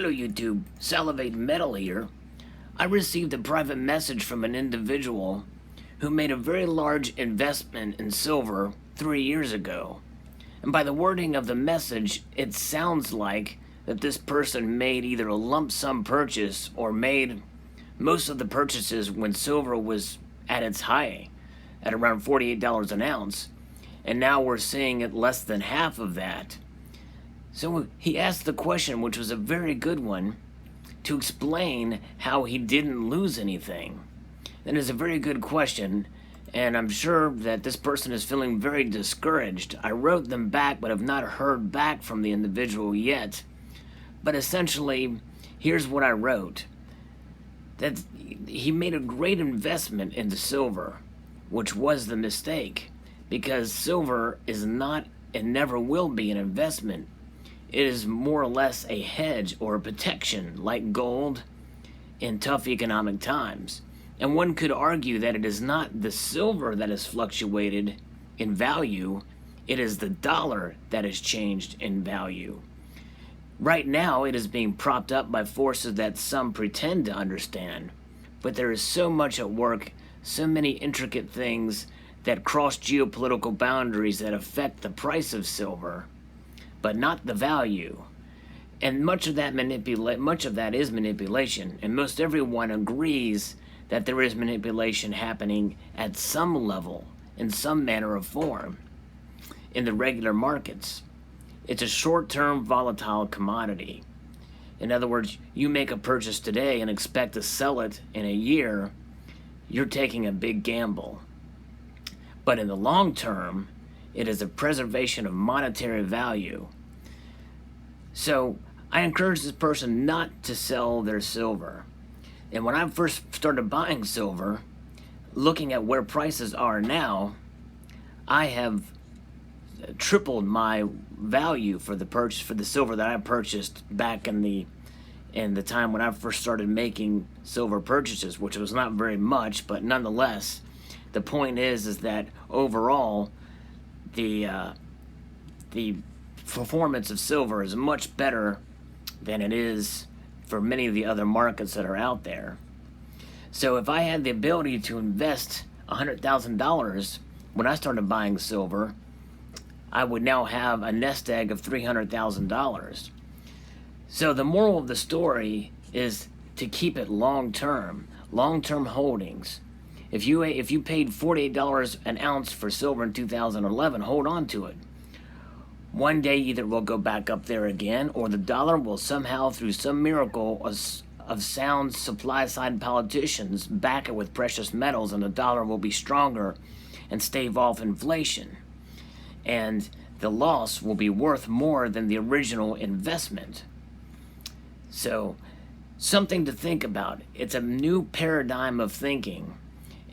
Hello YouTube, Salivate Metal here. I received a private message from an individual who made a very large investment in silver 3 years ago. And by the wording of the message, it sounds like that this person made either a lump sum purchase or made most of the purchases when silver was at its high, at around $48 an ounce. And now we're seeing it less than half of that. So he asked the question, which was a very good one, to explain how he didn't lose anything. That is a very good question, and I'm sure that this person is feeling very discouraged. I wrote them back, but have not heard back from the individual yet. But essentially, here's what I wrote. That he made a great investment into silver, which was the mistake, because silver is not and never will be an investment. It is more or less a hedge or a protection, like gold in tough economic times. And one could argue that it is not the silver that has fluctuated in value, it is the dollar that has changed in value. Right now, it is being propped up by forces that some pretend to understand. But there is so much at work, so many intricate things that cross geopolitical boundaries that affect the price of silver, but not the value. And much of that is manipulation, and most everyone agrees that there is manipulation happening at some level, in some manner or form, in the regular markets. It's a short-term volatile commodity. In other words, you make a purchase today and expect to sell it in a year, you're taking a big gamble. But in the long term, it is a preservation of monetary value. So I encourage this person not to sell their silver. And when I first started buying silver, looking at where prices are now, I have tripled my value for the silver that I purchased back in the time when I first started making silver purchases, which was not very much, but nonetheless, the point is that overall, the performance of silver is much better than it is for many of the other markets that are out there. So if I had the ability to invest $100,000 when I started buying silver, I would now have a nest egg of $300,000. So the moral of the story is to keep it long-term holdings. If you paid $48 an ounce for silver in 2011, hold on to it. One day either we'll go back up there again, or the dollar will somehow, through some miracle of sound supply-side politicians, back it with precious metals, and the dollar will be stronger and stave off inflation. And the loss will be worth more than the original investment. So, something to think about. It's a new paradigm of thinking.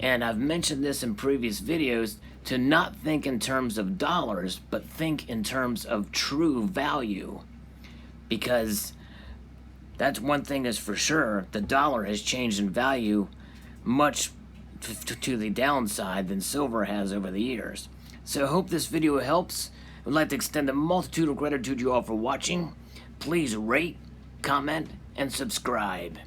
And I've mentioned this in previous videos, to not think in terms of dollars, but think in terms of true value. Because that's one thing is for sure, the dollar has changed in value much to the downside than silver has over the years. So I hope this video helps. I would like to extend a multitude of gratitude to you all for watching. Please rate, comment, and subscribe.